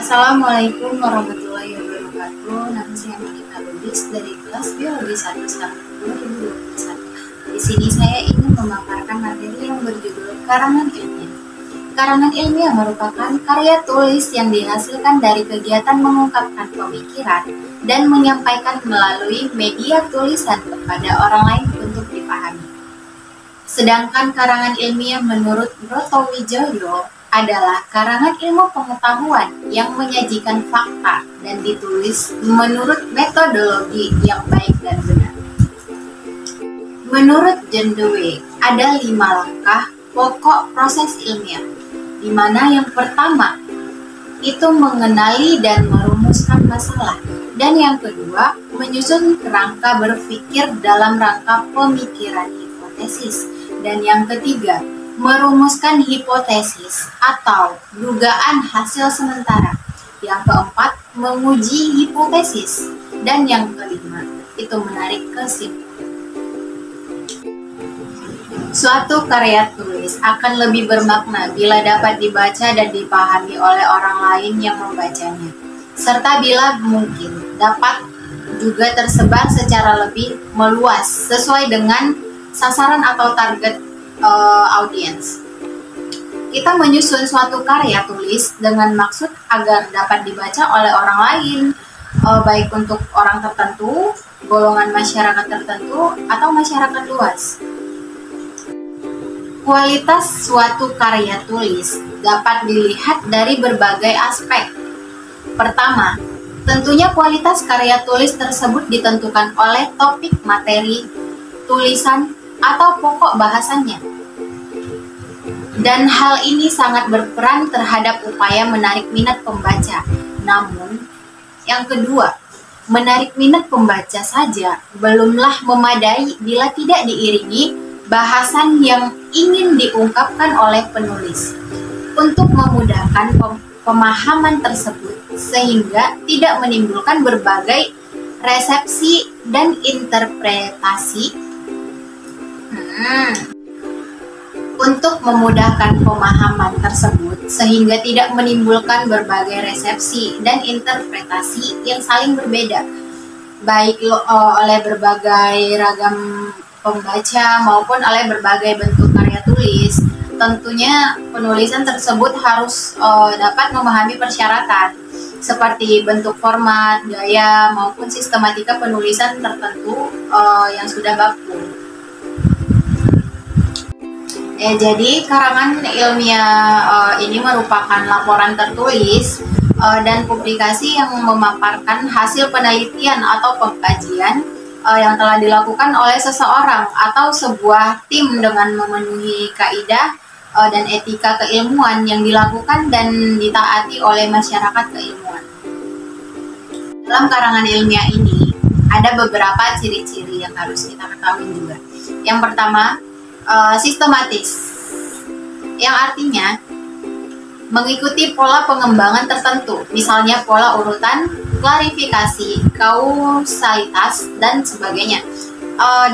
Assalamualaikum warahmatullahi wabarakatuh. Nama saya Nikita Lubis dari kelas Biologi 1 tahun 2021. Di sini saya ingin memaparkan materi yang berjudul Karangan Ilmiah. Karangan ilmiah merupakan karya tulis yang dihasilkan dari kegiatan mengungkapkan pemikiran dan menyampaikan melalui media tulisan kepada orang lain untuk dipahami. Sedangkan karangan ilmiah menurut Broto Wijoyo adalah karangan ilmu pengetahuan yang menyajikan fakta dan ditulis menurut metodologi yang baik dan benar. Menurut John Dewey, ada 5 langkah pokok proses ilmiah, di mana yang pertama itu mengenali dan merumuskan masalah, dan yang kedua menyusun kerangka berpikir dalam rangka pemikiran hipotesis, dan yang ketiga merumuskan hipotesis atau dugaan hasil sementara. Yang keempat, menguji hipotesis. Dan yang kelima, itu menarik kesimpulan. Suatu karya tulis akan lebih bermakna bila dapat dibaca dan dipahami oleh orang lain yang membacanya, serta bila mungkin dapat juga tersebar secara lebih meluas sesuai dengan sasaran atau target audiens. Kita menyusun suatu karya tulis dengan maksud agar dapat dibaca oleh orang lain, baik untuk orang tertentu, golongan masyarakat tertentu, atau masyarakat luas. Kualitas suatu karya tulis dapat dilihat dari berbagai aspek. Pertama, tentunya kualitas karya tulis tersebut ditentukan oleh topik materi, tulisan, atau pokok bahasannya. Dan hal ini sangat berperan terhadap upaya menarik minat pembaca. Namun, yang kedua, menarik minat pembaca saja belumlah memadai bila tidak diiringi bahasan yang ingin diungkapkan oleh penulis. Untuk memudahkan pemahaman tersebut sehingga tidak menimbulkan berbagai resepsi dan interpretasi. Untuk memudahkan pemahaman tersebut sehingga tidak menimbulkan berbagai resepsi dan interpretasi yang saling berbeda, baik oleh berbagai ragam pembaca maupun oleh berbagai bentuk karya tulis. Tentunya penulisan tersebut harus dapat memahami persyaratan seperti bentuk, format, gaya maupun sistematika penulisan tertentu yang sudah baku. Jadi karangan ilmiah ini merupakan laporan tertulis dan publikasi yang memaparkan hasil penelitian atau pengkajian yang telah dilakukan oleh seseorang atau sebuah tim dengan memenuhi kaidah dan etika keilmuan yang dilakukan dan ditaati oleh masyarakat keilmuan. Dalam karangan ilmiah ini ada beberapa ciri-ciri yang harus kita ketahui juga. Yang pertama, sistematis, yang artinya mengikuti pola pengembangan tertentu, misalnya pola urutan, klarifikasi, kausalitas, dan sebagainya.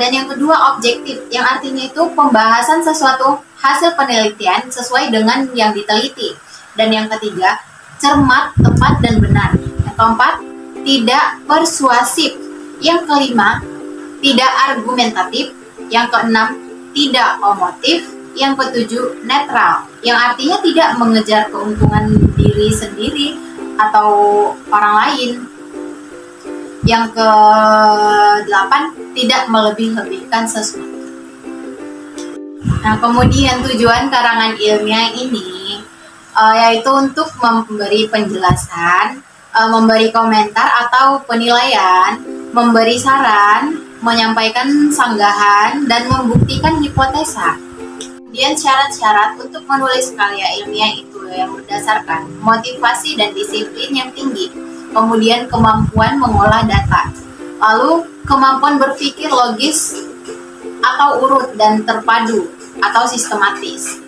Dan yang kedua, objektif, yang artinya itu pembahasan sesuatu hasil penelitian sesuai dengan yang diteliti. Dan yang ketiga, cermat, tepat, dan benar. Yang keempat, tidak persuasif. Yang kelima, tidak argumentatif. Yang keenam, tidak omotif. Yang ketujuh, netral, yang artinya tidak mengejar keuntungan diri sendiri atau orang lain. Yang ke-8, tidak melebih-lebihkan sesuatu. Nah, kemudian tujuan karangan ilmiah ini yaitu untuk memberi penjelasan, memberi komentar atau penilaian, memberi saran, menyampaikan sanggahan, dan membuktikan hipotesa. Kemudian syarat-syarat untuk menulis karya ilmiah itu yang berdasarkan motivasi dan disiplin yang tinggi, kemudian kemampuan mengolah data, lalu kemampuan berpikir logis atau urut dan terpadu atau sistematis,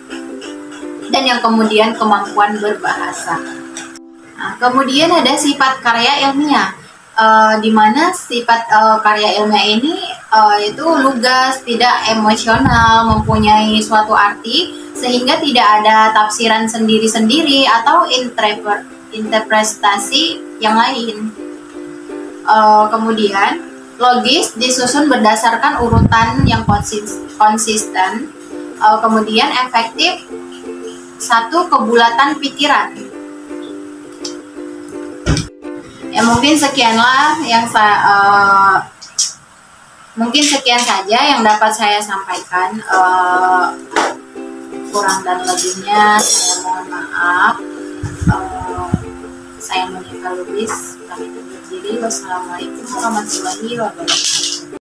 dan yang kemudian kemampuan berbahasa. Nah, kemudian ada sifat karya ilmiah, di mana sifat karya ilmiah ini itu lugas, tidak emosional, mempunyai suatu arti sehingga tidak ada tafsiran sendiri-sendiri atau interpretasi yang lain. Kemudian logis disusun berdasarkan urutan yang konsisten. Kemudian efektif, satu, kebulatan pikiran. Ya mungkin sekianlah yang mungkin sekian saja yang dapat saya sampaikan. Kurang dan lebihnya saya mohon maaf. Saya Monica Lubis, kami undur diri. Wassalamualaikum warahmatullahi wabarakatuh.